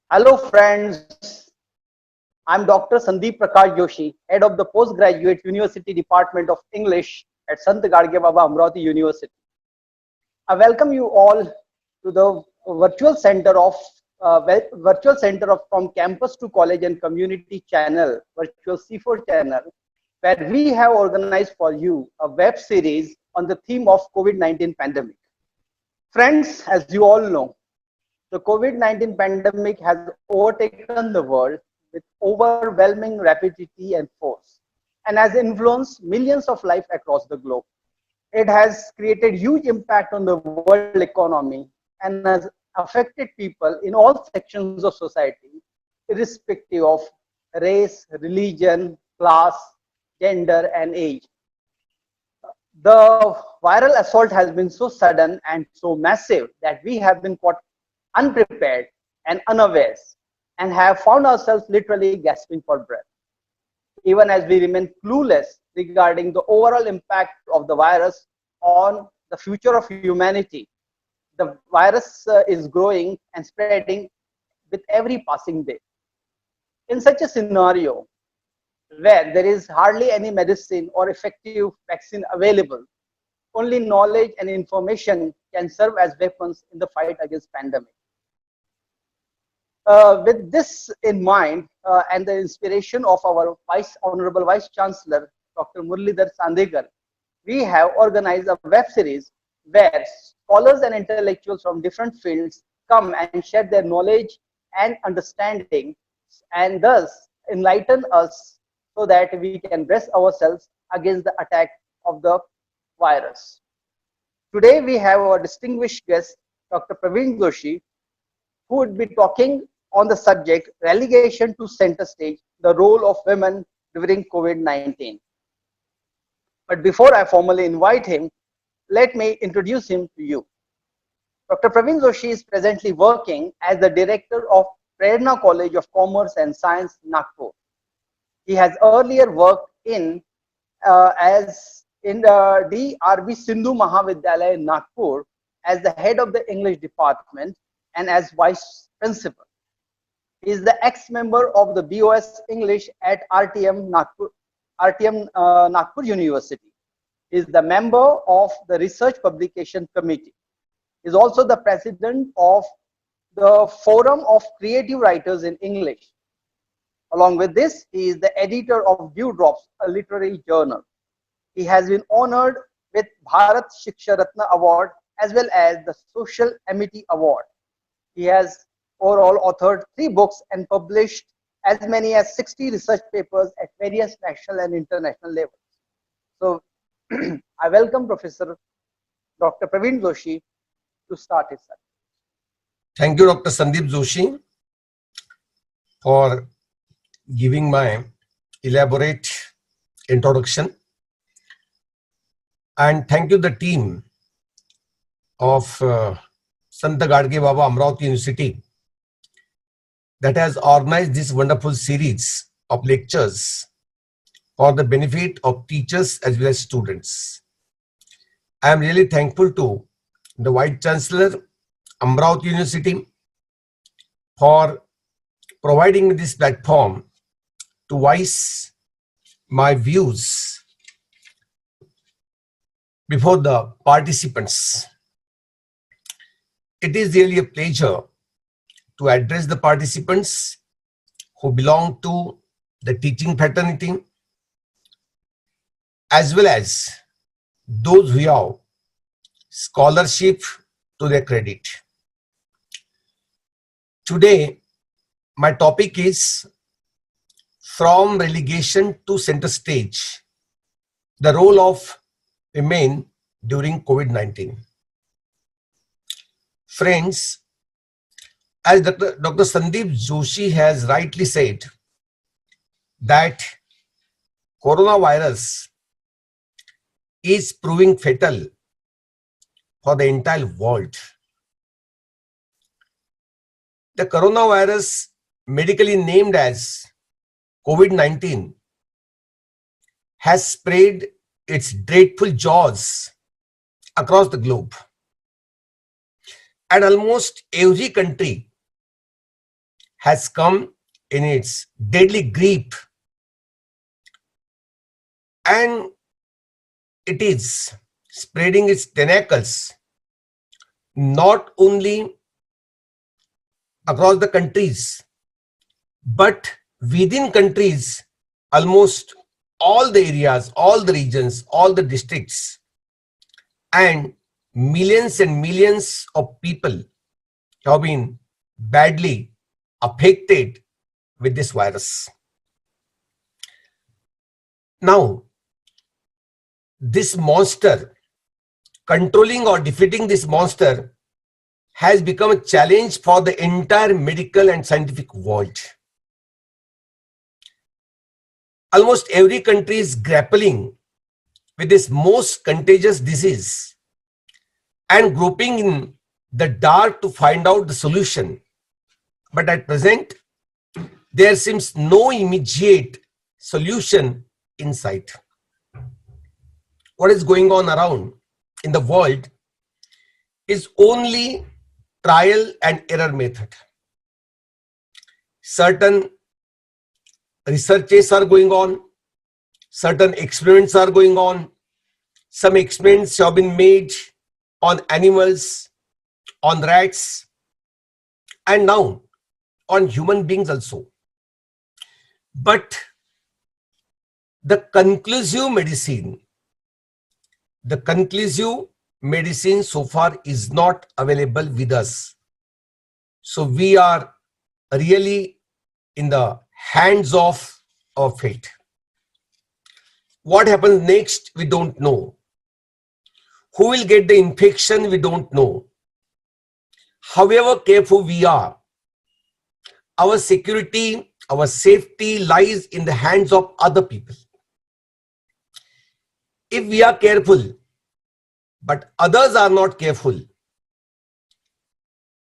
Hello, friends. I'm Dr. Sandeep Prakash Joshi, head of the Postgraduate University Department of English at Sant Gadge Baba Amravati University. I welcome you all to the virtual center of from campus to college and community channel, virtual C4 channel, where we have organized for you a web series on the theme of COVID-19 pandemic. Friends, as you all know, the COVID-19 pandemic has overtaken the world with overwhelming rapidity and force and has influenced millions of lives across the globe. It has created huge impact on the world economy and has affected people in all sections of society, irrespective of race, religion, class, gender, and age. The viral assault has been so sudden and so massive that we have been caught unprepared and unawares and have found ourselves literally gasping for breath. Even as we remain clueless regarding the overall impact of the virus on the future of humanity, the virus is growing and spreading with every passing day. In such a scenario, where there is hardly any medicine or effective vaccine available, only knowledge and information can serve as weapons in the fight against pandemic. With this in mind and the inspiration of our Honorable Vice Chancellor, Dr. Muralidhar Sandekar, we have organized a web series where scholars and intellectuals from different fields come and share their knowledge and understanding and thus enlighten us so that we can brace ourselves against the attack of the virus. Today we have our distinguished guest, Dr. Praveen Joshi, who would be talking on the subject relegation to center stage, the role of women during COVID-19. But before I formally invite him, let me introduce him to you. Dr. Praveen Joshi is presently working as the director of Prerna College of Commerce and Science, Nagpur. He has earlier worked as in the D.R.B. Sindhu Mahavidyalaya, Nagpur, as the head of the English department and as vice principal. He is the ex-member of the BOS English at Nagpur University. He is the member of the Research Publication Committee. He is also the president of the Forum of Creative Writers in English. Along with this, he is the editor of Dewdrops, a literary journal. He has been honored with Bharat Shiksha Ratna Award as well as the Social Amity Award. He has overall authored 3 books and published as many as 60 research papers at various national and international levels. So I welcome Professor Dr. Praveen Joshi to start his subject. Thank you, Dr. Sandeep Joshi, for giving my elaborate introduction. And thank you the team of Sant Gadge Baba Amravati University that has organized this wonderful series of lectures for the benefit of teachers as well as students. I am really thankful to the Vice Chancellor, Amravati University, for providing me this platform to voice my views before the participants. It is really a pleasure to address the participants who belong to the teaching fraternity as well as those who have scholarship to their credit. Today, my topic is from relegation to center stage, the role of women during COVID-19. Friends, as Dr. Sandeep Joshi has rightly said, that coronavirus is proving fatal for the entire world. The coronavirus, medically named as COVID-19, has spread its dreadful jaws across the globe. And almost every country has come in its deadly grip, and it is spreading its tentacles not only across the countries, but within countries, almost all the areas, all the regions, all the districts, and millions of people have been badly affected with this virus. Now, this monster, controlling or defeating this monster, has become a challenge for the entire medical and scientific world. Almost every country is grappling with this most contagious disease and groping in the dark to find out the solution. But at present, there seems no immediate solution in sight. What is going on around in the world is only trial and error method. Certain researches are going on, certain experiments are going on. Some experiments have been made on animals, on rats, and now on human beings also. But the conclusive medicine so far is not available with us. So we are really in the hands of our fate. What happens next, we don't know. Who will get the infection, we don't know. However careful we are, our security, our safety lies in the hands of other people. If we are careful, but others are not careful,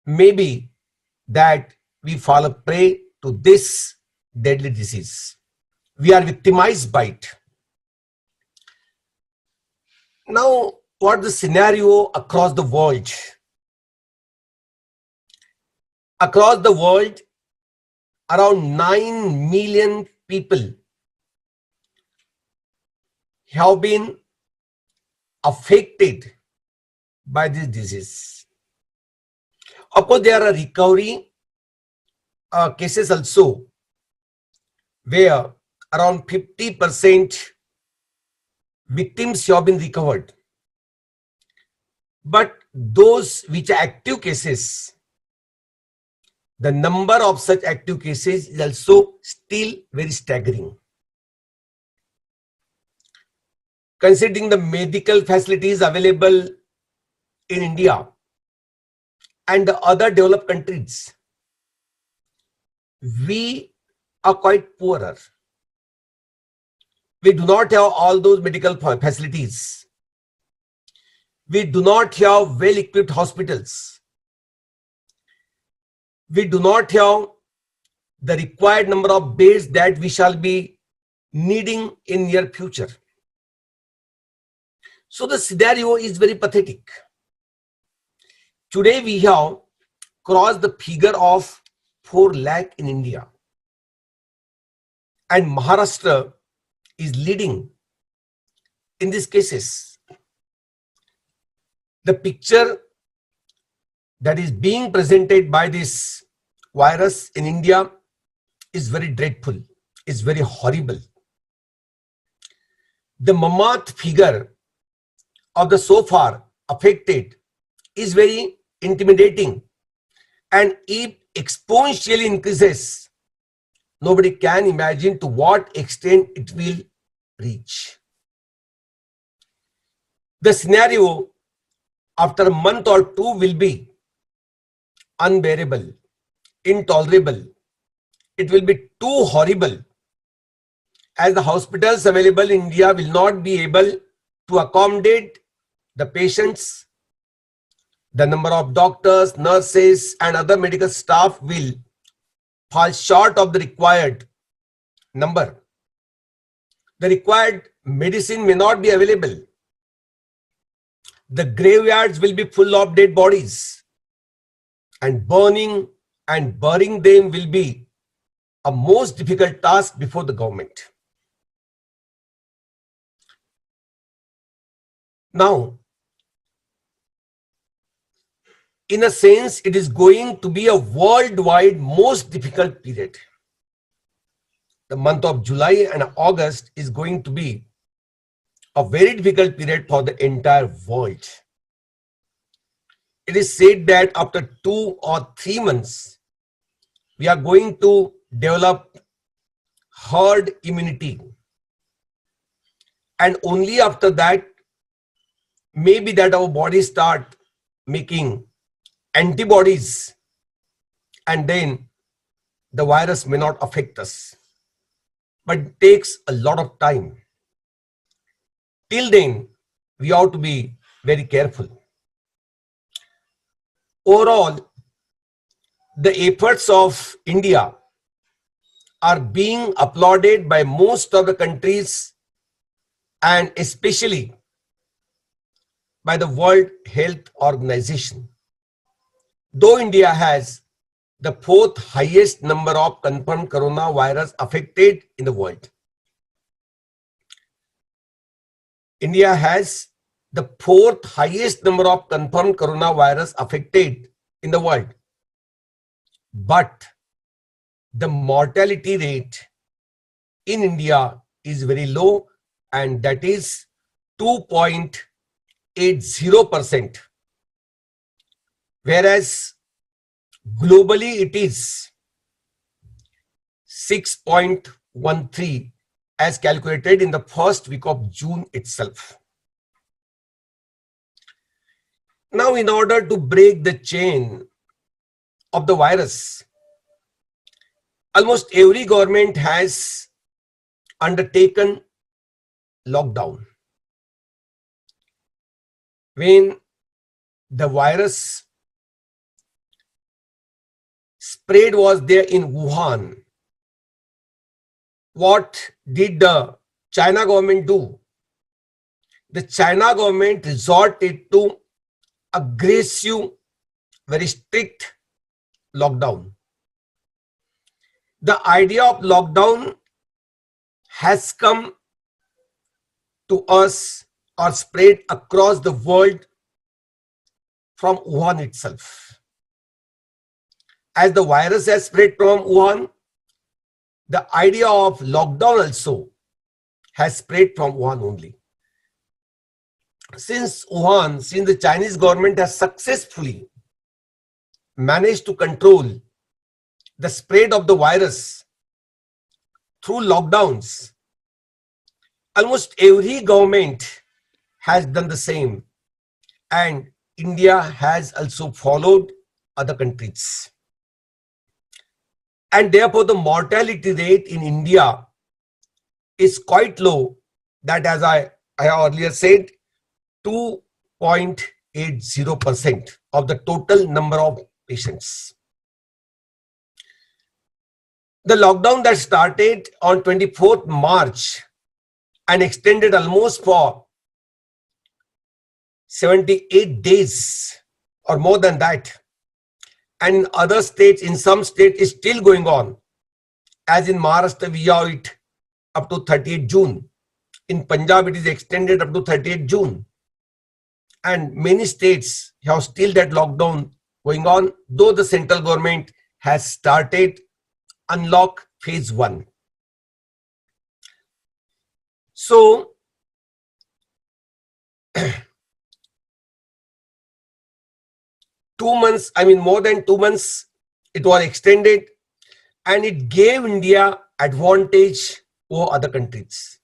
maybe that we fall a prey to this deadly disease. We are victimized by it. Now, what the scenario across the world? Across the world, around 9 million people have been affected by this disease. Of course, there are recovery cases also, where around 50% victims have been recovered. But those which are active cases, the number of such active cases is also still very staggering. Considering the medical facilities available in India and the other developed countries, we are quite poorer. We do not have all those medical facilities. We do not have well-equipped hospitals. We do not have the required number of beds that we shall be needing in near future. So the scenario is very pathetic. Today we have crossed the figure of 4 lakh in India. And Maharashtra is leading in these cases. The picture that is being presented by this virus in India is very dreadful, is very horrible. The mammoth figure of the so far affected is very intimidating, and if exponentially increases, nobody can imagine to what extent it will reach. The scenario after a month or two will be unbearable, intolerable. It will be too horrible, as the hospitals available in India will not be able to accommodate the patients. The number of doctors, nurses, and other medical staff will fall short of the required number. The required medicine may not be available. The graveyards will be full of dead bodies, and burning and burying them will be a most difficult task before the government. Now, in a sense, it is going to be a worldwide most difficult period. The month of July and August is going to be a very difficult period for the entire world. It is said that after 2 or 3 months, we are going to develop herd immunity. And only after that, maybe that our bodies start making antibodies, and then the virus may not affect us. But it takes a lot of time. Till then, we ought to be very careful. Overall, the efforts of India are being applauded by most of the countries and especially by the World Health Organization. Though India has the 4th highest number of confirmed coronavirus affected in the world. India has the 4th highest number of confirmed coronavirus affected in the world. But the mortality rate in India is very low, and that is 2.80%. Whereas globally it is 6.13 as calculated in the first week of June itself. Now, in order to break the chain of the virus, almost every government has undertaken lockdown. When the virus spread was there in Wuhan, what did the China government do? The China government resorted to aggressive, very strict lockdown. The idea of lockdown has come to us or spread across the world from Wuhan itself. As the virus has spread from Wuhan, the idea of lockdown also has spread from Wuhan only. Since the Chinese government has successfully managed to control the spread of the virus through lockdowns, almost every government has done the same, and India has also followed other countries. And therefore, the mortality rate in India is quite low, that as I earlier said, 2.80% of the total number of patients. The lockdown that started on 24th March and extended almost for 78 days or more than that. And in other states, in some states, is still going on. As in Maharashtra, we have it up to 30th June. In Punjab, it is extended up to 30th June. And many states have still that lockdown going on, though the central government has started unlock phase 1. So, more than 2 months, it was extended, and it gave India advantage over other countries.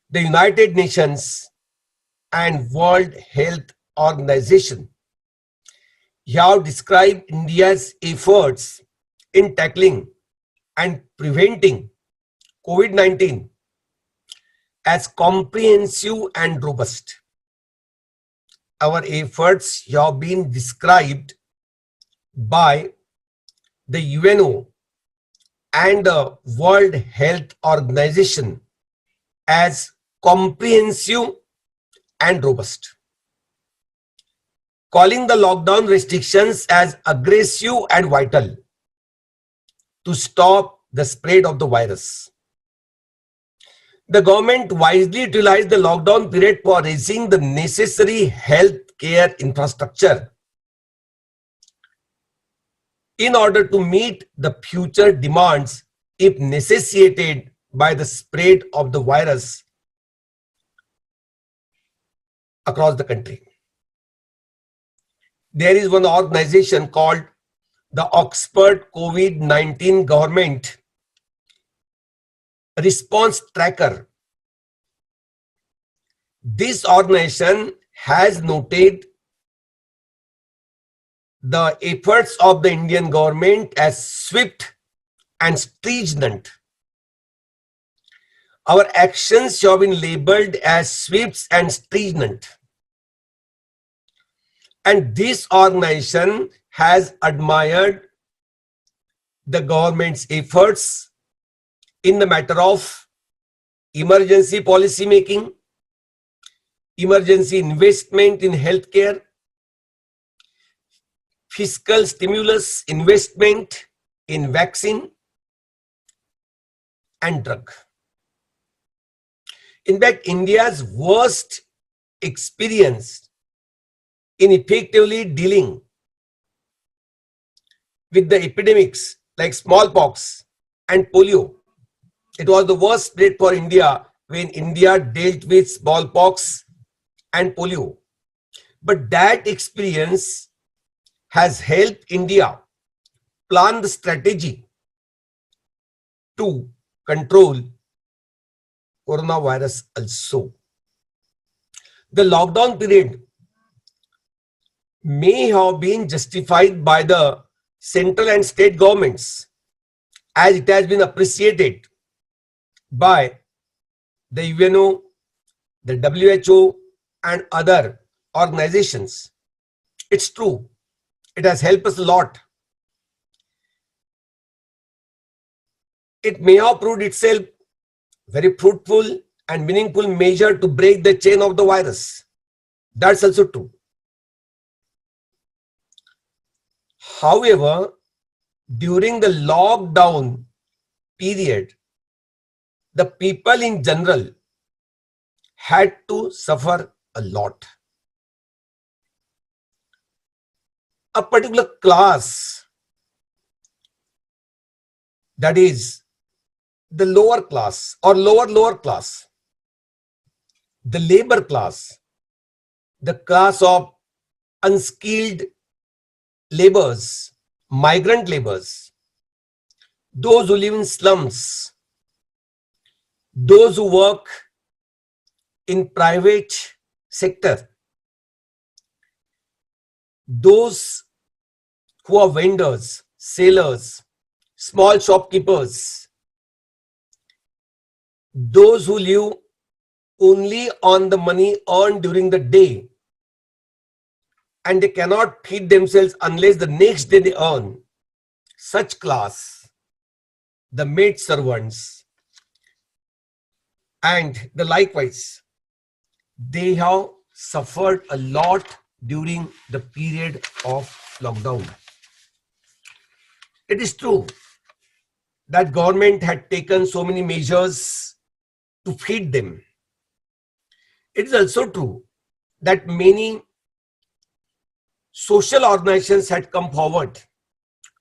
The United Nations and World Health Organization have described India's efforts in tackling and preventing COVID-19 as comprehensive and robust. Our efforts have been described by the UNO and the World Health Organization as comprehensive and robust. calling the lockdown restrictions as aggressive and vital to stop the spread of the virus. The government wisely utilized the lockdown period for raising the necessary health care infrastructure in order to meet the future demands if necessitated by the spread of the virus across the country. There is one organization called the Oxford COVID-19 Government Response Tracker. This organization has noted the efforts of the Indian government as swift and stringent. Our actions have been labeled as swift and stringent. And this organization has admired the government's efforts in the matter of emergency policy making, emergency investment in healthcare, fiscal stimulus investment in vaccine and drug. In fact, India's worst experience in effectively dealing with the epidemics like smallpox and polio. It was the worst spread for India when India dealt with smallpox and polio. But that experience has helped India plan the strategy to control coronavirus also. The lockdown period may have been justified by the central and state governments, as it has been appreciated by the UNO, the WHO, and other organizations. It's true. It has helped us a lot. It may have proved itself very fruitful and meaningful measure to break the chain of the virus. That's also true. However, during the lockdown period, the people in general had to suffer a lot. A particular class, that is the lower class or lower class, the labor class, the class of unskilled laborers, migrant laborers, those who live in slums, those who work in private sector, those who are vendors, sailors, small shopkeepers, those who live only on the money earned during the day and they cannot feed themselves unless the next day they earn. Such class, the maid servants, and the likewise, they have suffered a lot during the period of lockdown. It is true that government had taken so many measures to feed them. It is also true that many social organizations had come forward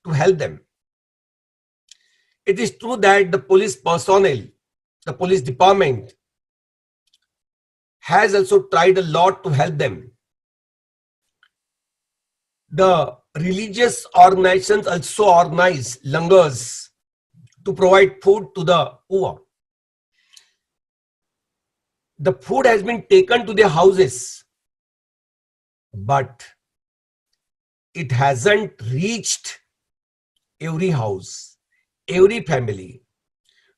to help them. It is true that the police personnel, the police department, has also tried a lot to help them. The religious organizations also organize langars to provide food to the poor. The food has been taken to their houses, but it hasn't reached every house, every family.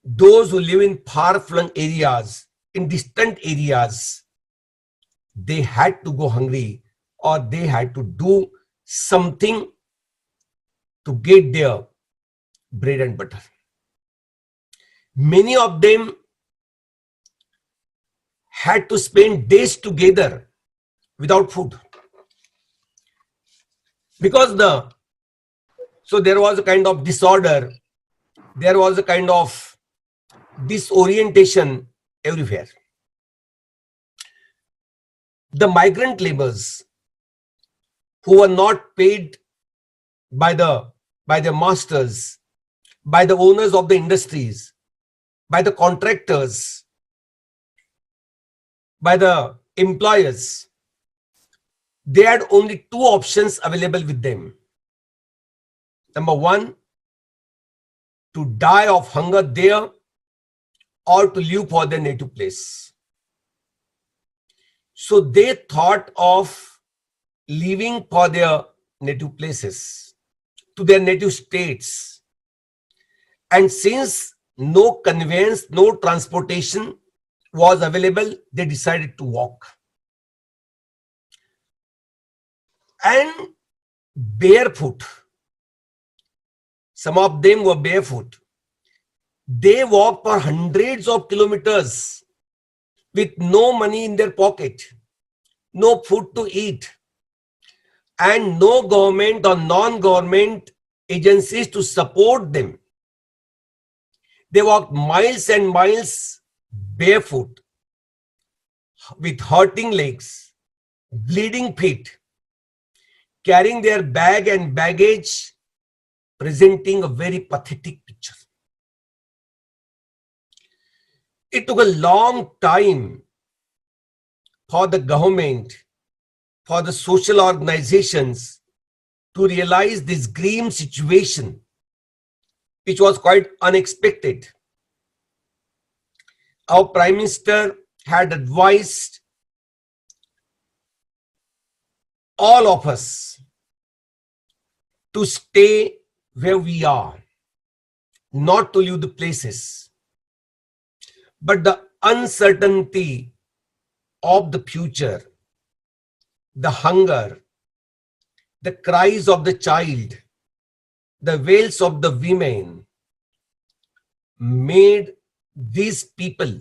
Those who live in far-flung areas, in distant areas, they had to go hungry or they had to do something to get their bread and butter. Many of them had to spend days together without food. because there was a kind of disorder, there was a kind of disorientation everywhere. The migrant laborers who were not paid by the masters, by the owners of the industries, by the contractors, by the employers, they had only two options available with them. Number one, to die of hunger there or to live for their native place. So they thought of leaving for their native places, to their native states. And since no conveyance, no transportation was available, they decided to walk. And barefoot, some of them were barefoot. They walked for hundreds of kilometers with no money in their pocket, no food to eat, and no government or non-government agencies to support them. They walked miles and miles barefoot, with hurting legs, bleeding feet, carrying their bag and baggage, presenting a very pathetic picture. It took a long time for the government, for the social organizations to realize this grim situation, which was quite unexpected. Our Prime Minister had advised all of us to stay where we are, not to leave the places. But the uncertainty of the future, the hunger, the cries of the child, the wails of the women made these people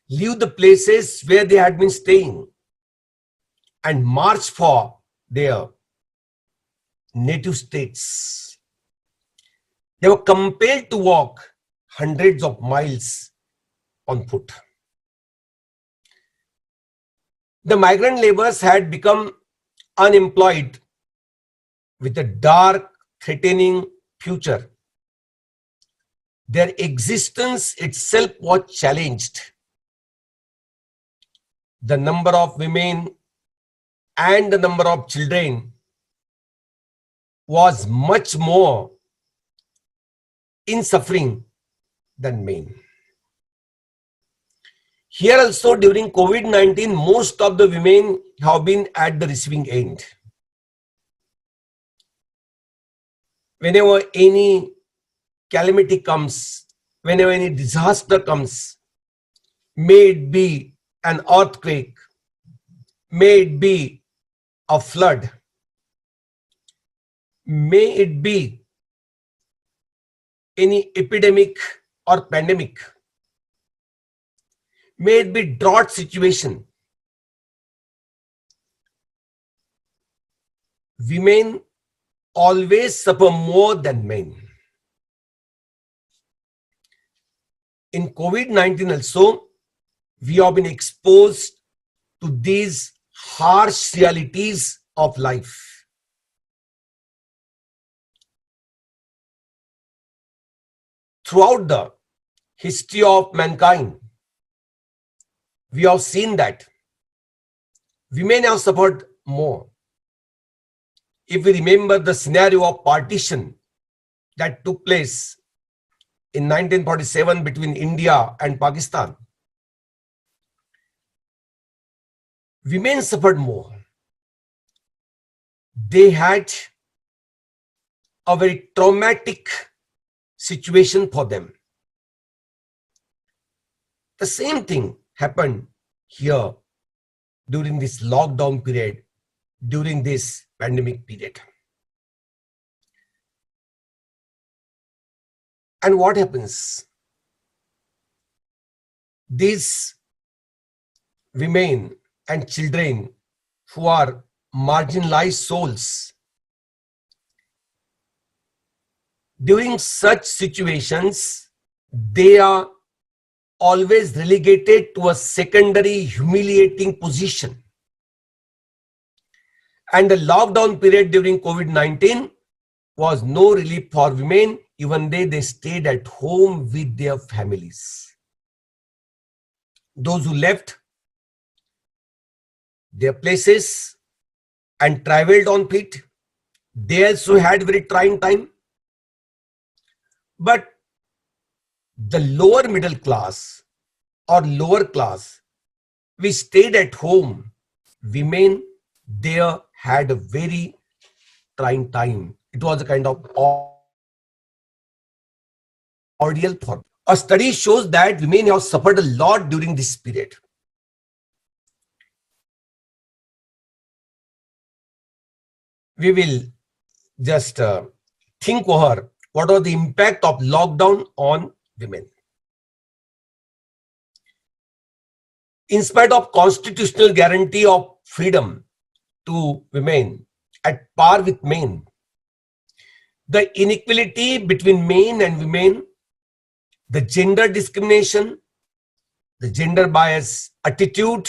leave the places where they had been staying and march for their native states. They were compelled to walk hundreds of miles on foot. The migrant laborers had become unemployed with a dark, threatening future. Their existence itself was challenged. The number of women and the number of children was much more in suffering than men. Here also during COVID-19, most of the women have been at the receiving end. Whenever any calamity comes, whenever any disaster comes, may it be an earthquake, may it be a flood, may it be any epidemic or pandemic, may it be drought situation, women always suffer more than men. In COVID-19 also, we have been exposed to these harsh realities of life. Throughout the history of mankind, we have seen that women have suffered more. If we remember the scenario of partition that took place in 1947 between India and Pakistan, women suffered more. They had a very traumatic situation for them. The same thing happened here during this lockdown period, during this pandemic period. And what happens? These women and children who are marginalized souls. During such situations, they are always relegated to a secondary humiliating position. And the lockdown period during COVID-19 was no relief for women, even though they stayed at home with their families. Those who left their places and traveled on feet, they also had very trying time. But the lower middle class or lower class, we stayed at home, women there had a very trying time. It was a kind of ordeal for them. A study shows that women have suffered a lot during this period. We will just think over what was the impact of lockdown on women. In spite of constitutional guarantee of freedom to women at par with men, the inequality between men and women, the gender discrimination, the gender bias attitude,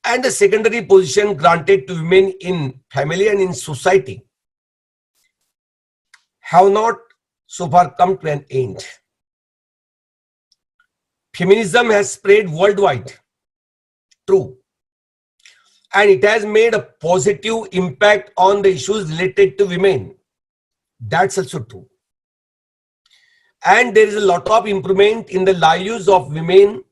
and the secondary position granted to women in family and in society have not so far come to an end. Feminism has spread worldwide, true, and it has made a positive impact on the issues related to women. That's also true. And there is a lot of improvement in the lives of women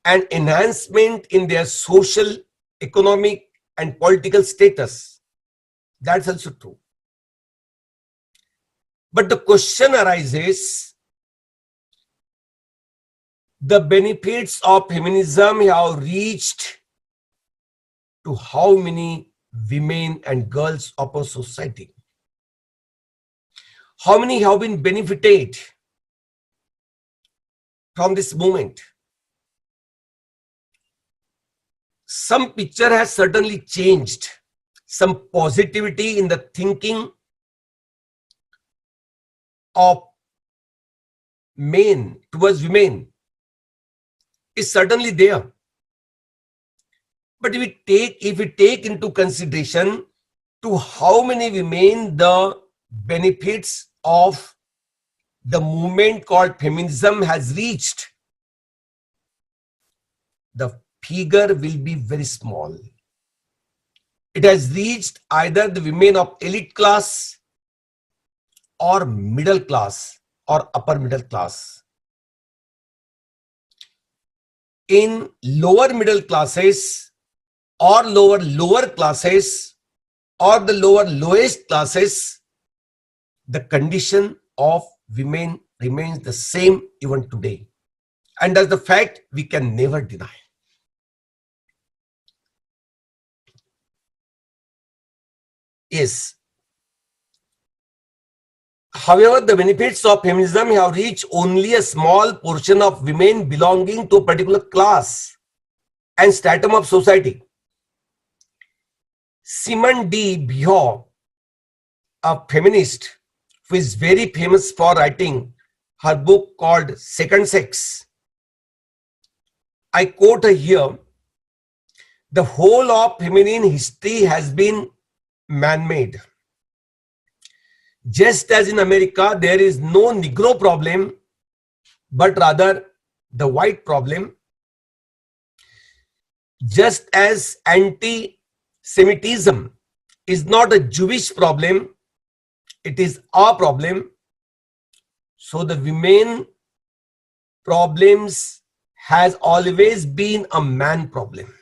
and enhancement in their social, economic, and political status. That's also true. But the question arises, the benefits of feminism have reached to how many women and girls of our society? How many have been benefited from this movement? Some picture has certainly changed. Some positivity in the thinking of men towards women is certainly there. But if we take into consideration to how many women the benefits of the movement called feminism has reached, the figure will be very small. It has reached either the women of elite class or middle class or upper middle class. In lower middle classes or lower classes or the lowest classes, the condition of women remains the same even today. And that's the fact we can never deny. Yes. However, the benefits of feminism have reached only a small portion of women belonging to a particular class and stratum of society. Simone de Beauvoir, a feminist who is very famous for writing her book called Second Sex, I quote her here, "The whole of feminine history has been man-made. Just as in America, there is no Negro problem, but rather the white problem. Just as anti-Semitism is not a Jewish problem, it is our problem. So the women problems has always been a man problem.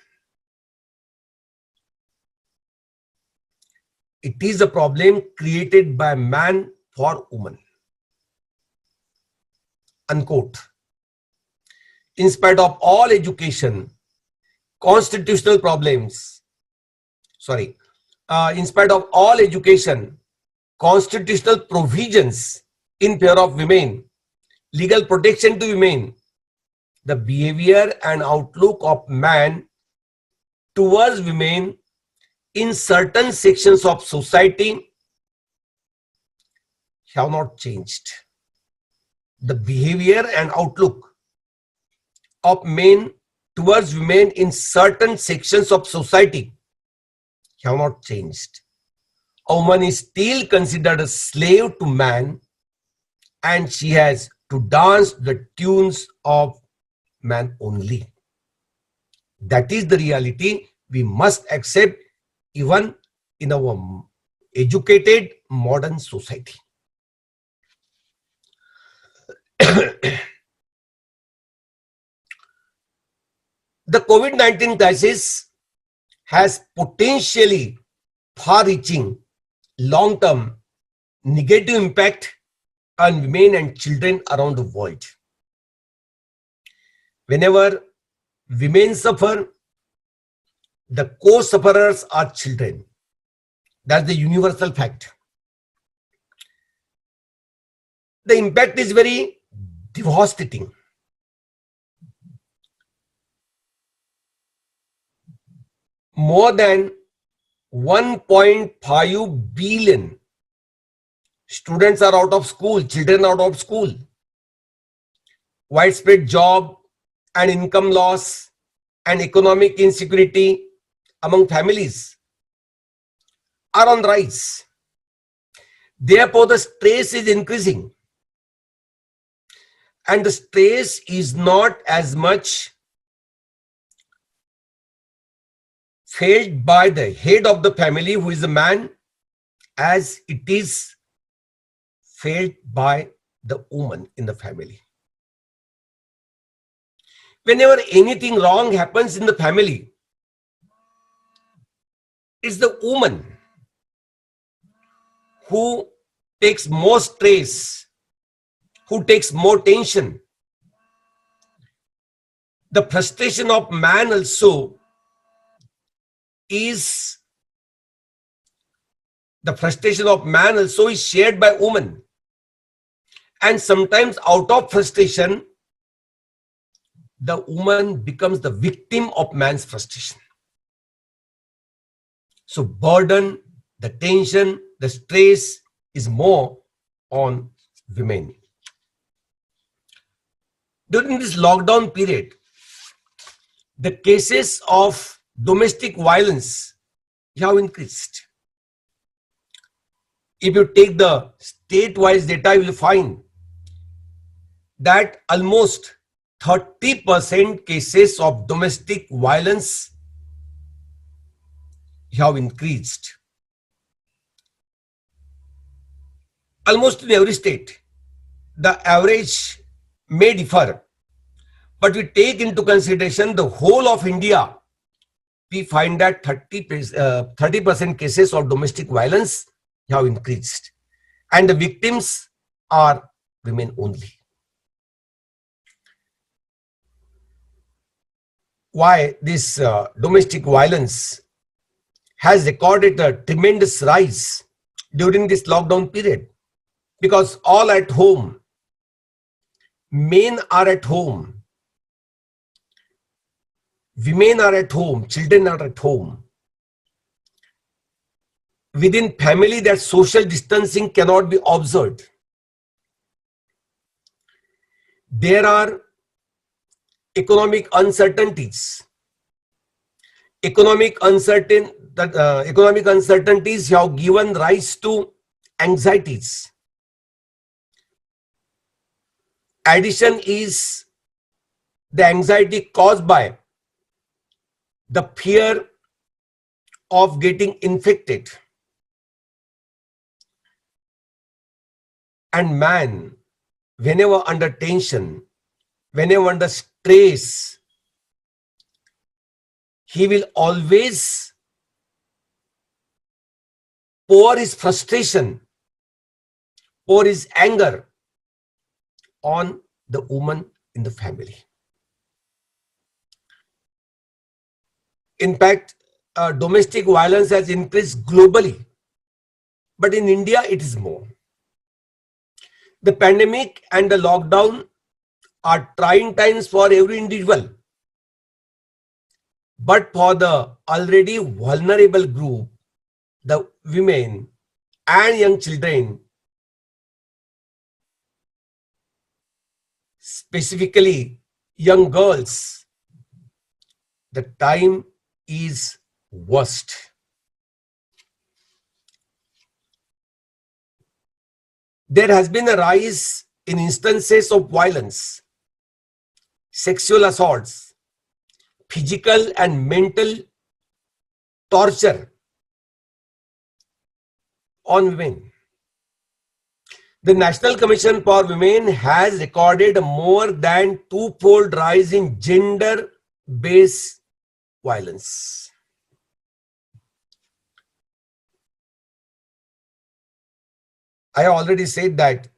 It is a problem created by man for woman." Unquote. In spite of all education, constitutional problems, in spite of all education, constitutional provisions in favor of women, legal protection to women, the behavior and outlook of man towards women in certain sections of society have not changed. The behavior and outlook of men towards women in certain sections of society have not changed. A woman is still considered a slave to man, and she has to dance the tunes of man only. That is the reality we must accept even in our educated modern society. The COVID-19 crisis has potentially far-reaching long-term negative impact on women and children around the world. Whenever women suffer, the co-sufferers are children. That's the universal fact. The impact is very devastating. More than 1.5 billion students are out of school, children out of school. Widespread job and income loss and economic insecurity among families are on the rise. Therefore, the stress is increasing. And the stress is not as much felt by the head of the family, who is a man, as it is felt by the woman in the family. Whenever anything wrong happens in the family, it's the woman who takes more stress, who takes more tension. The frustration of man also is shared by woman. And sometimes out of frustration, the woman becomes the victim of man's frustration. So burden, the tension, the stress is more on women. During this lockdown period, the cases of domestic violence have increased. If you take the state-wise data, you will find that almost 30% cases of domestic violence have increased. Almost in every state, the average may differ, but we take into consideration the whole of India, we find that 30% cases of domestic violence have increased, and the victims are women only. Why this domestic violence has recorded a tremendous rise during this lockdown period? Because all at home, men are at home, women are at home, children are at home. Within family, that social distancing cannot be observed. There are economic uncertainties. Economic uncertainties have given rise to anxieties. Addition is the anxiety caused by the fear of getting infected. And man, whenever under tension, whenever under stress, he will always pour his frustration, pour his anger on the woman in the family. In fact, domestic violence has increased globally, but in India it is more. The pandemic and the lockdown are trying times for every individual, but for the already vulnerable group, the women and young children, specifically young girls, the time is worst. There has been a rise in instances of violence, sexual assaults, physical and mental torture on women. The National Commission for Women has recorded a more than twofold rise in gender-based violence. I already said that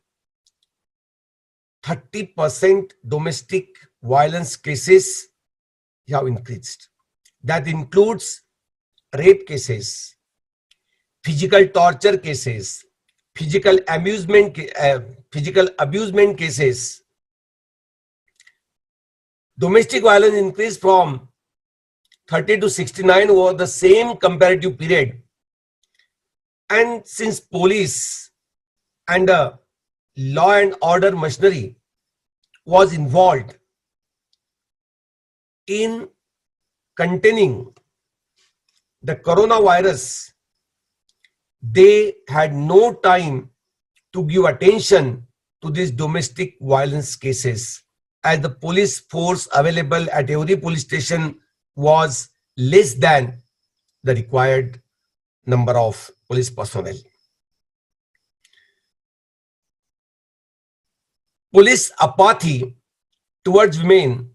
30% domestic violence cases have increased. That includes rape cases, physical torture cases, physical abusement cases. Domestic violence increased from 30 to 69 over the same comparative period. And since police and law and order machinery was involved in containing the coronavirus, they had no time to give attention to these domestic violence cases, as the police force available at every police station was less than the required number of police personnel. Police apathy towards women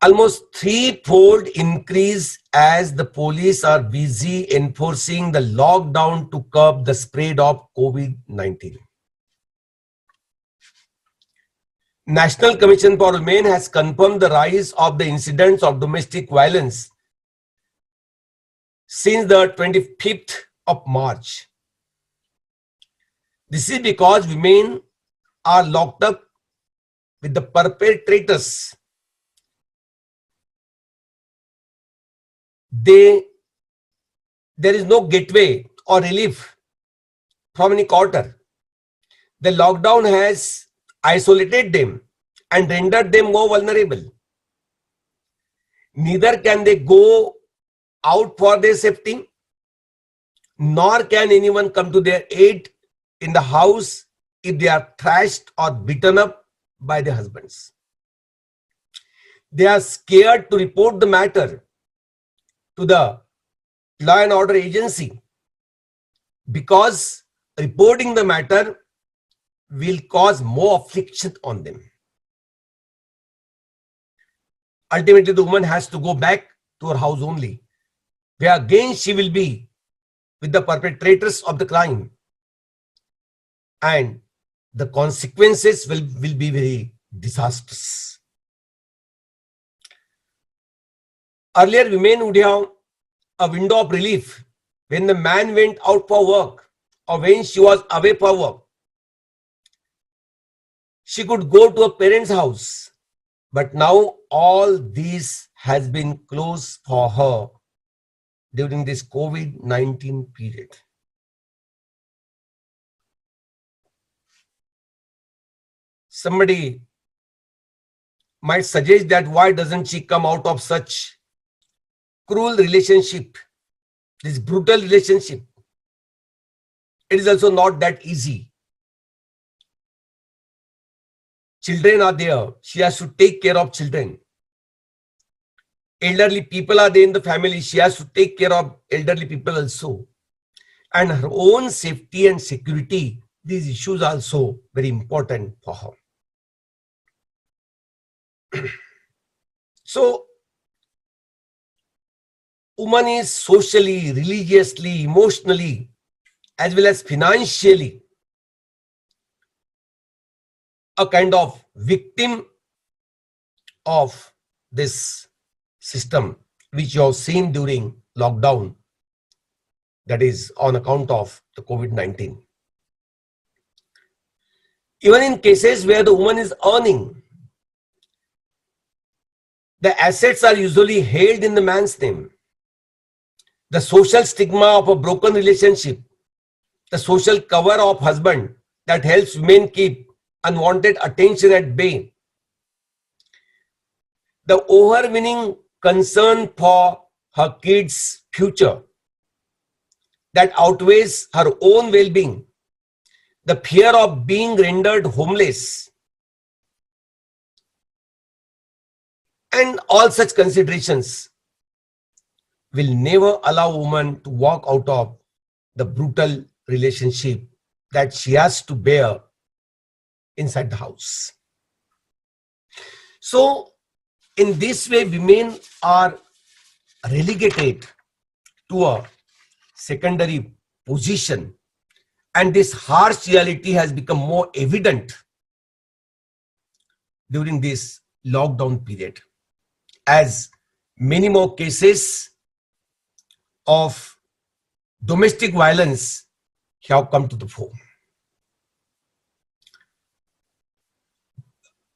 almost threefold increase as the police are busy enforcing the lockdown to curb the spread of COVID-19. National Commission for Women has confirmed the rise of the incidents of domestic violence since the 25th of March. This is because women are locked up with the perpetrators. There is no gateway or relief from any quarter. The lockdown has isolated them and rendered them more vulnerable. Neither can they go out for their safety, nor can anyone come to their aid in the house if they are thrashed or beaten up by their husbands. They are scared to report the matter to the law and order agency because reporting the matter will cause more affliction on them. Ultimately, the woman has to go back to her house only, where again she will be with the perpetrators of the crime, and the consequences will be very disastrous. Earlier, women would have a window of relief when the man went out for work or when she was away for work. She could go to a parent's house, but now all this has been closed for her during this COVID-19 period. Somebody might suggest that why doesn't she come out of such cruel relationship, this brutal relationship? It is also not that easy. Children are there. She has to take care of children. Elderly people are there in the family. She has to take care of elderly people also. And her own safety and security, these issues are also very important for her. So, woman is socially, religiously, emotionally, as well as financially a kind of victim of this system, which you have seen during lockdown, that is on account of the COVID-19. Even in cases where the woman is earning, the assets are usually held in the man's name. the social stigma of a broken relationship, the social cover of husband that helps women keep unwanted attention at bay, the overweening concern for her kids' future that outweighs her own well-being, the fear of being rendered homeless, and all such considerations will never allow a woman to walk out of the brutal relationship that she has to bear inside the house. So, in this way, women are relegated to a secondary position, and this harsh reality has become more evident during this lockdown period, as many more cases of domestic violence have come to the fore.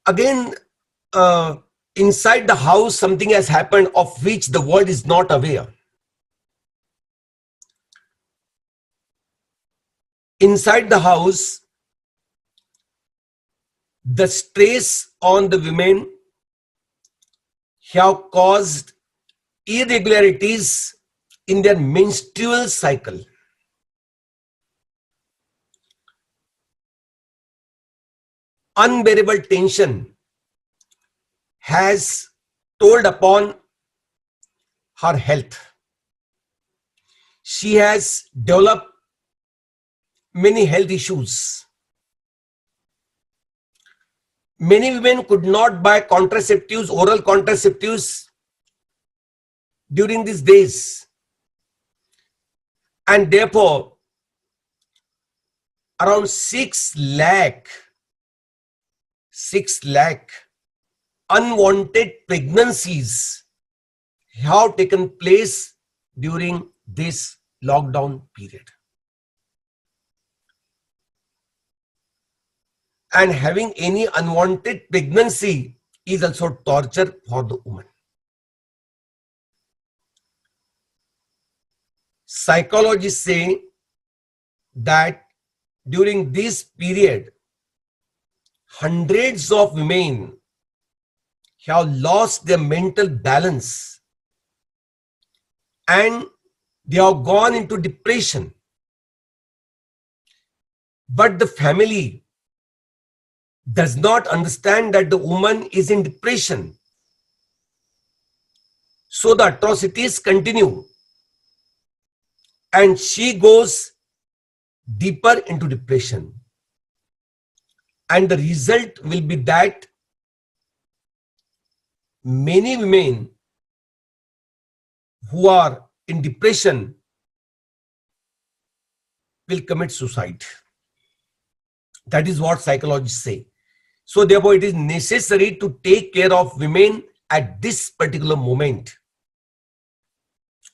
Again, inside the house, something has happened of which the world is not aware. Inside the house, the stress on the women have caused irregularities in their menstrual cycle. Unbearable tension has told upon her health. She has developed many health issues. Many women could not buy contraceptives, oral contraceptives during these days, and therefore around 6 lakh unwanted pregnancies have taken place during this lockdown period. And having any unwanted pregnancy is also torture for the woman. Psychologists say that during this period, hundreds of women have lost their mental balance and they have gone into depression. But the family does not understand that the woman is in depression. So the atrocities continue and she goes deeper into depression. And the result will be that many women who are in depression will commit suicide. That is what psychologists say. So therefore, it is necessary to take care of women at this particular moment.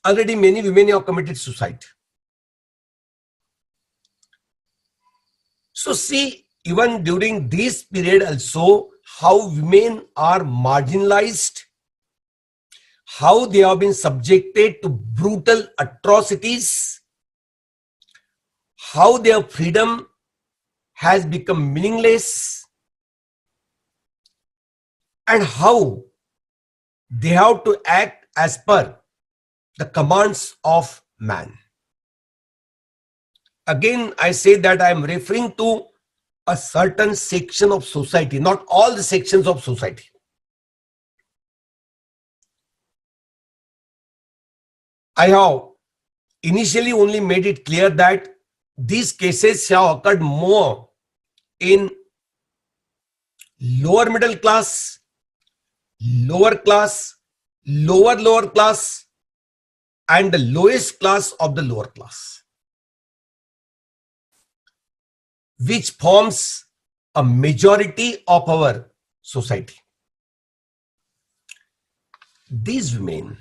Already many women have committed suicide. So see, even during this period also, how women are marginalized, how they have been subjected to brutal atrocities, how their freedom has become meaningless, and how they have to act as per the commands of man. Again, I say that I am referring to a certain section of society, not all the sections of society. I have initially only made it clear that these cases have occurred more in lower middle class, lower class, lower class, and the lowest class of the lower class, which forms a majority of our society. These women,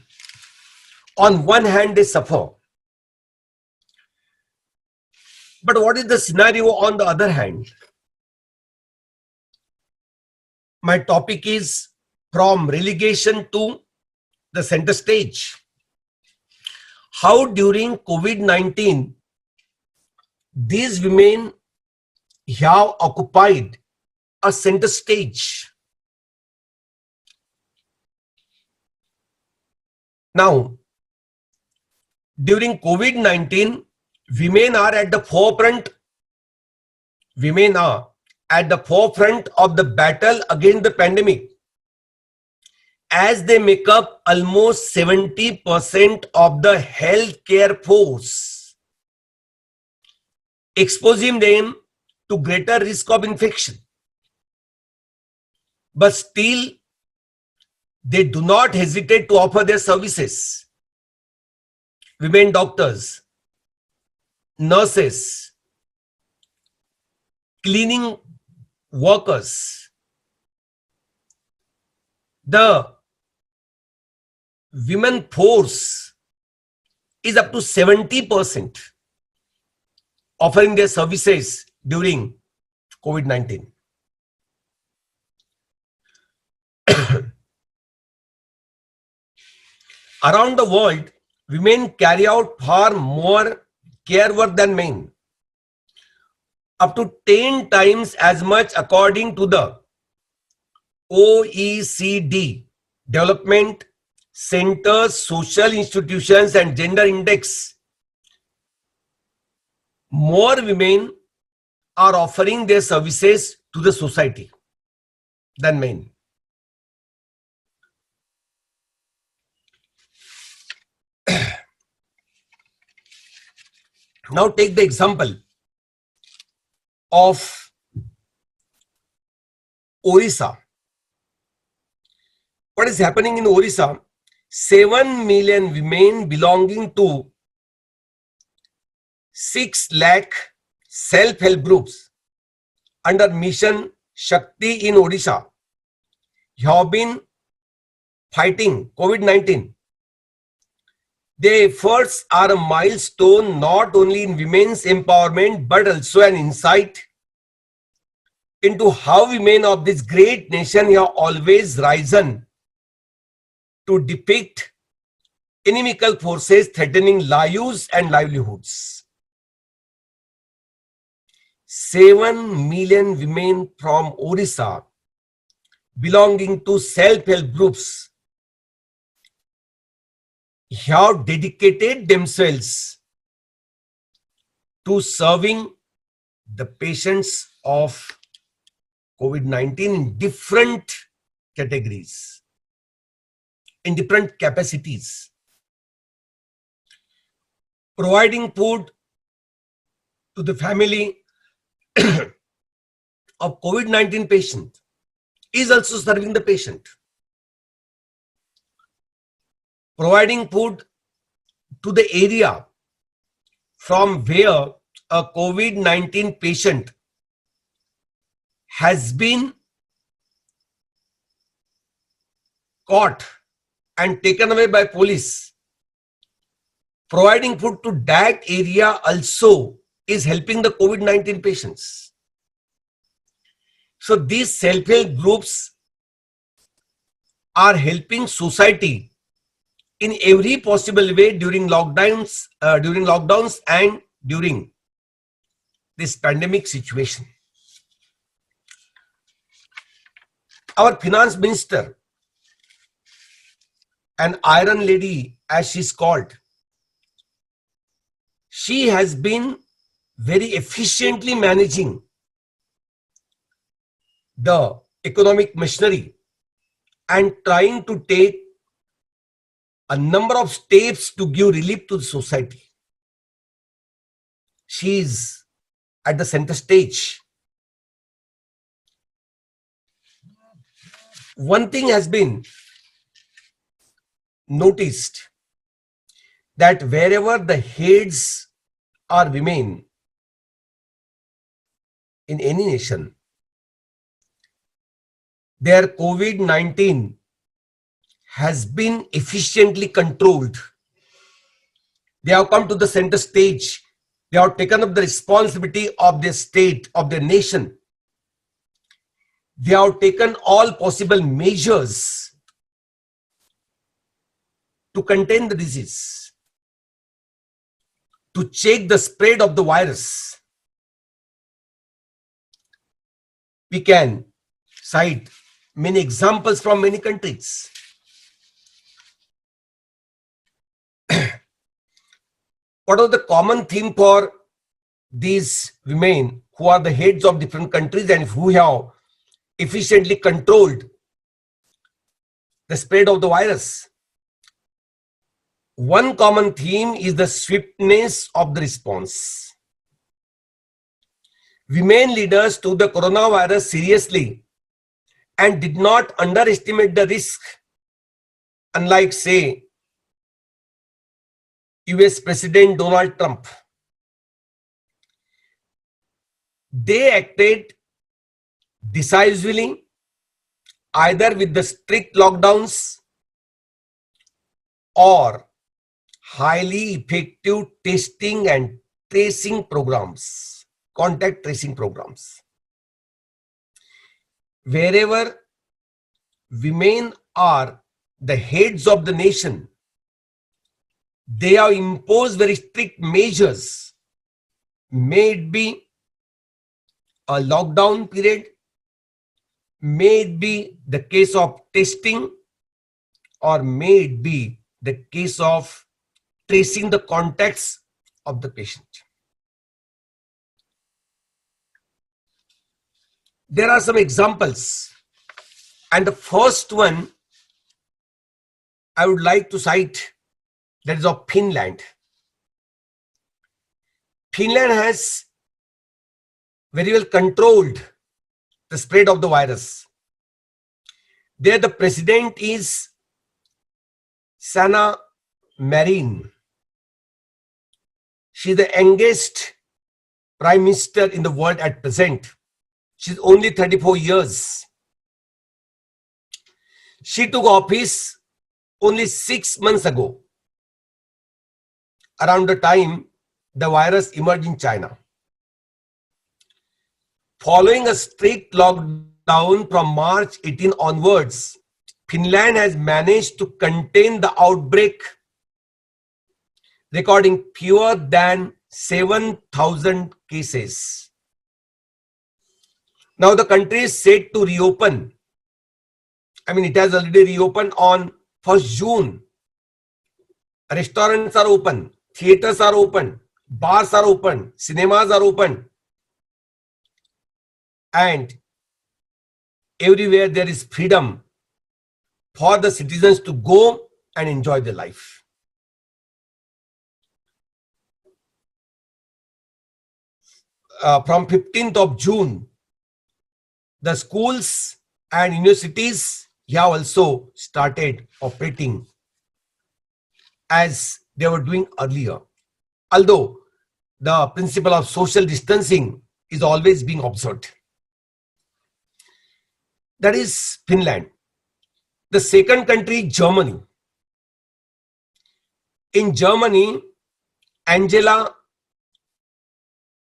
on one hand, they suffer. But what is the scenario on the other hand? My topic is from relegation to the center stage. how during COVID-19 these women have occupied a center stage. Now, during COVID-19, women are at the forefront. Women are at the forefront of the battle against the pandemic, as they make up almost 70% of the healthcare force, exposing them to greater risk of infection. But still, they do not hesitate to offer their services. Women doctors, nurses, cleaning workers, the women force is up to 70% offering their services during COVID-19. Around the world, women carry out far more care work than men, up to 10 times as much according to the OECD Development Centers, Social Institutions and Gender Index. More women are offering their services to the society than men. Now take the example of Orissa. What is happening in Orissa? 7 million women belonging to 6 lakh self-help groups under Mission Shakti in Odisha have been fighting COVID-19. Their efforts are a milestone not only in women's empowerment but also an insight into how women of this great nation have always risen to depict inimical forces threatening lives and livelihoods. 7 million women from Orissa belonging to self-help groups have dedicated themselves to serving the patients of COVID-19 in different categories, in different capacities, providing food to the family of COVID-19 patient is also serving the patient. Providing food to the area from where a COVID-19 patient has been caught and taken away by police. Providing food to that area also is helping the COVID-19 patients. So these self-help groups are helping society in every possible way during lockdowns and during this pandemic situation. Our finance minister, an iron lady as she's called, she has been very efficiently managing the economic machinery and trying to take a number of steps to give relief to the society. She is at the center stage. One thing has been noticed, that wherever the heads are women in any nation, their COVID-19 has been efficiently controlled. They have come to the center stage. They have taken up the responsibility of their state, of their nation. They have taken all possible measures to contain the disease. to check the spread of the virus. We can cite many examples from many countries. What was the common theme for these women who are the heads of different countries and who have efficiently controlled the spread of the virus? One common theme is the swiftness of the response. Women leaders took the coronavirus seriously and did not underestimate the risk, unlike, say, US President Donald Trump. They acted decisively, either with the strict lockdowns or highly effective testing and tracing programs, contact tracing programs. Wherever women are the heads of the nation, they have imposed very strict measures, may it be a lockdown period, may it be the case of testing, or may it be the case of tracing the contacts of the patient. There are some examples, and the first one I would like to cite, that is of Finland. Finland has very well controlled the spread of the virus. There the president is Sanna Marin. She is the youngest prime minister in the world at present. She is only 34 years. She took office only 6 months ago, around the time the virus emerged in China. Following a strict lockdown from March 18 onwards, Finland has managed to contain the outbreak, recording fewer than 7,000 cases. Now the country is set to reopen. It has already reopened on 1st June. Restaurants are open, theaters are open, bars are open, cinemas are open. And everywhere there is freedom for the citizens to go and enjoy their life. From 15th of June, the schools and universities have also started operating as they were doing earlier. Although the principle of social distancing is always being observed. That is Finland. The second country, Germany. In Germany, Angela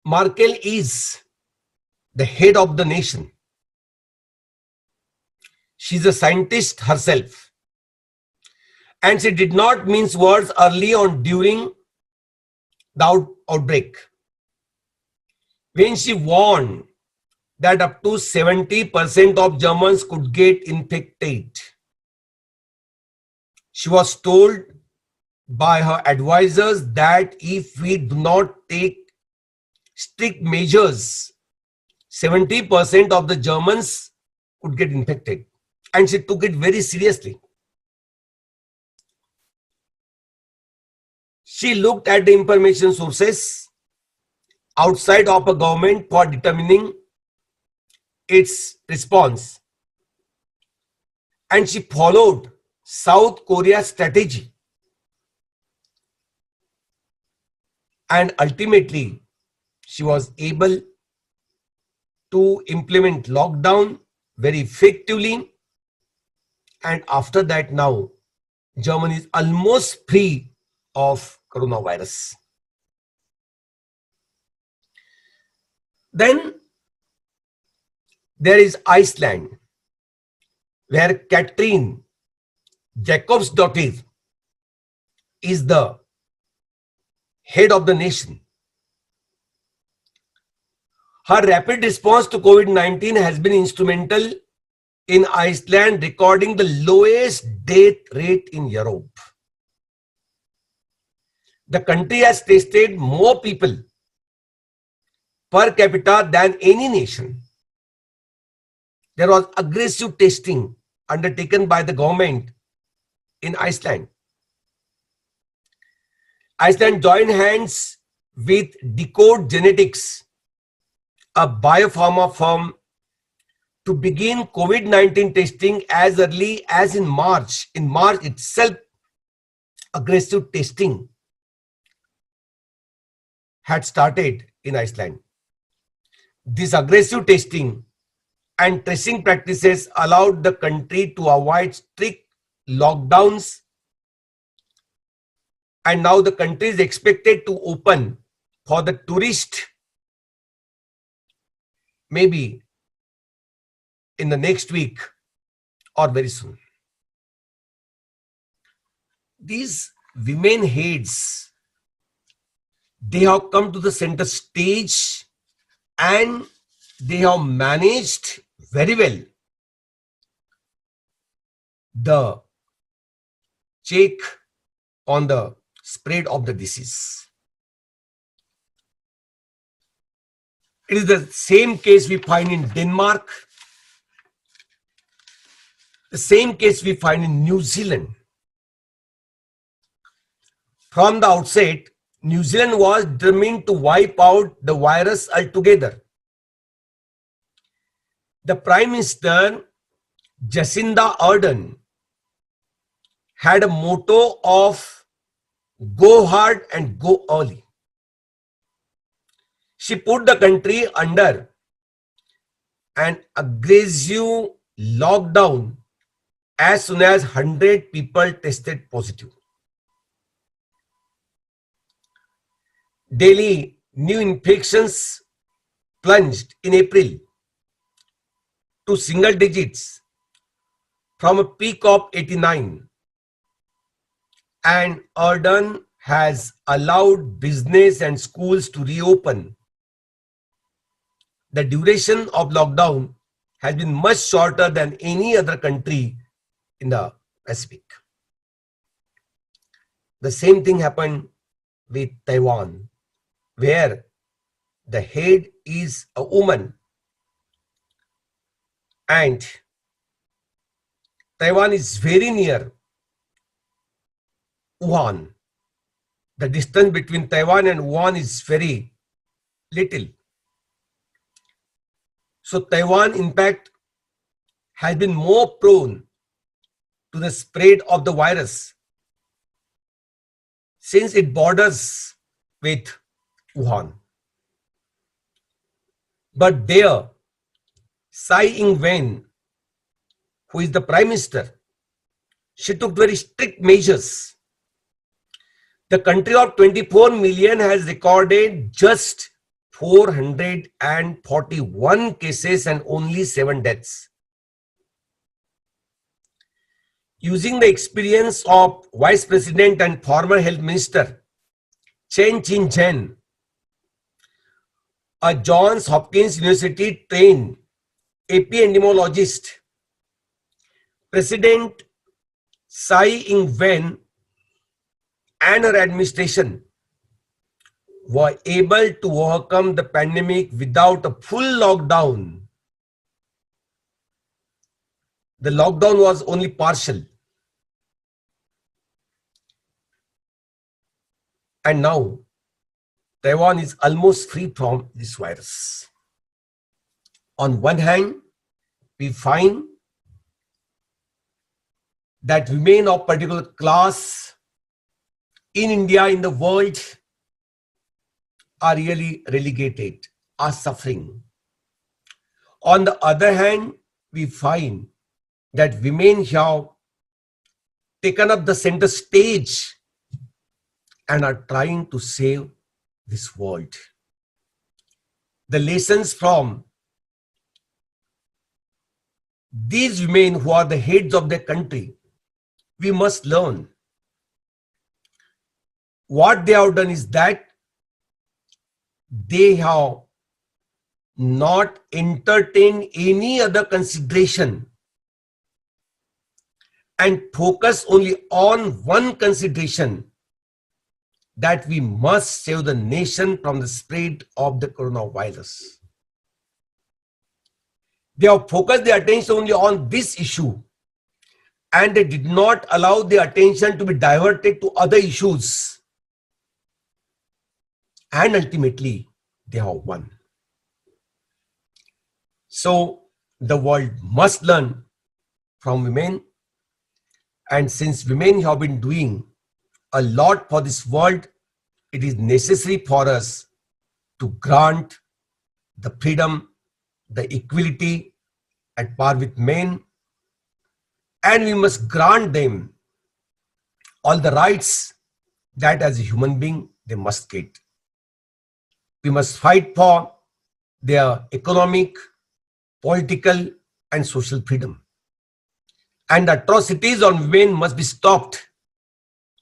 Merkel is the head of the nation. She's a scientist herself. And she did not mince words early on during the outbreak, when she warned that up to 70% of Germans could get infected. She was told by her advisors that if we do not take strict measures, 70% of the Germans could get infected. And she took it very seriously. She looked at the information sources outside of a government for determining its response. And she followed South Korea's strategy. And ultimately, she was able to implement lockdown very effectively. And after that, now Germany is almost free of coronavirus. Then there is Iceland, where Katrín Jakobsdóttir is the head of the nation. Her rapid response to COVID-19 has been instrumental in Iceland recording the lowest death rate in Europe. The country has tested more people per capita than any nation. There was aggressive testing undertaken by the government in Iceland. Iceland joined hands with Decode Genetics, a biopharma firm, to begin COVID-19 testing as early as in March. In March itself, aggressive testing had started in Iceland. This aggressive testing and tracing practices allowed the country to avoid strict lockdowns, and now the country is expected to open for the tourist maybe in the next week or very soon. These women heads, they have come to the center stage and they have managed very well the check on the spread of the disease. It is the same case we find in Denmark, the same case we find in New Zealand. From the outset, New Zealand was determined to wipe out the virus altogether. The Prime Minister, Jacinda Ardern, had a motto of go hard and go early. She put the country under an aggressive lockdown as soon as 100 people tested positive. Daily new infections plunged in April to single digits from a peak of 89, and Ardern has allowed business and schools to reopen. The duration of lockdown has been much shorter than any other country in the Pacific. The same thing happened with Taiwan, where the head is a woman, and Taiwan is very near Wuhan. The distance between Taiwan and Wuhan is very little. So Taiwan, in fact, has been more prone to the spread of the virus since it borders with Wuhan. But there, Tsai Ing-wen, who is the Prime Minister, she took very strict measures. The country of 24 million has recorded just 441 cases and only 7 deaths. Using the experience of Vice President and former Health Minister Chen Chin-jen, a Johns Hopkins University trained epidemiologist, President Tsai Ing-wen and her administration were able to overcome the pandemic without a full lockdown. The lockdown was only partial. And now, Taiwan is almost free from this virus. On one hand, we find that women of particular class in India, in the world, are really relegated, are suffering. On the other hand, we find that women have taken up the center stage and are trying to save this world. The lessons from these women who are the heads of their country, we must learn. what they have done is that they have not entertained any other consideration and focus only on one consideration, that we must save the nation from the spread of the coronavirus. They have focused their attention only on this issue, and they did not allow the attention to be diverted to other issues. And ultimately, they have won. So the world must learn from women. And since women have been doing a lot for this world, it is necessary for us to grant the freedom, the equality at par with men, and we must grant them all the rights that as a human being they must get. We must fight for their economic, political, and social freedom. And atrocities on women must be stopped,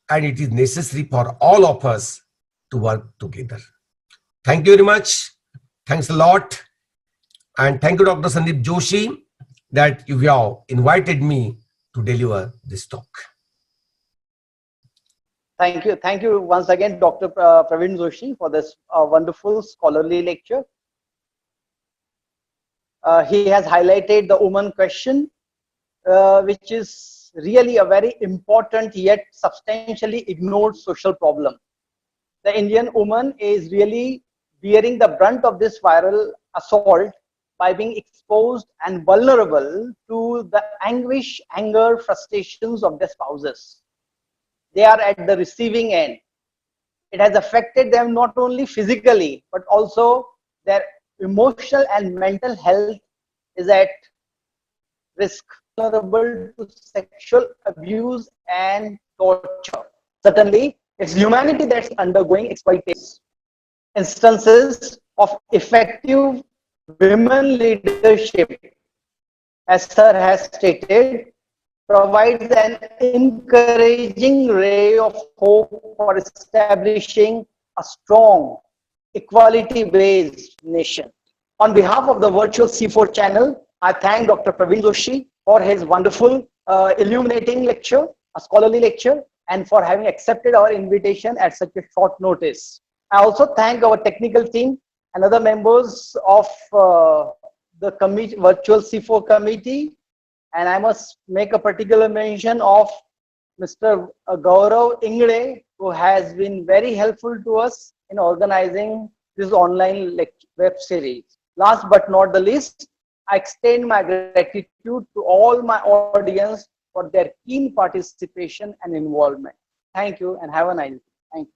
and it is necessary for all of us to work together. Thank you very much. Thanks a lot. And thank you, Dr. Sandeep Joshi, that you have invited me to deliver this talk. Thank you. Thank you once again, Dr. Praveen Joshi, for this wonderful scholarly lecture. He has highlighted the woman question, which is really a very important yet substantially ignored social problem. The Indian woman is really bearing the brunt of this viral assault by being exposed and vulnerable to the anguish, anger, frustrations of their spouses. They are at the receiving end. It has affected them not only physically, but also their emotional and mental health is at risk, vulnerable to sexual abuse and torture. Certainly, it's humanity that's undergoing exploitation. Instances of effective women leadership, as Sir has stated, provides an encouraging ray of hope for establishing a strong, equality-based nation. On behalf of the virtual C4 channel, I thank Dr. Praveen Joshi for his wonderful illuminating lecture, a scholarly lecture, and for having accepted our invitation at such a short notice. I also thank our technical team and other members of the virtual C4 committee. And I must make a particular mention of Mr. Gaurav Ingre, who has been very helpful to us in organizing this online web series. Last but not the least, I extend my gratitude to all my audience for their keen participation and involvement. Thank you and have a nice day. Thank you.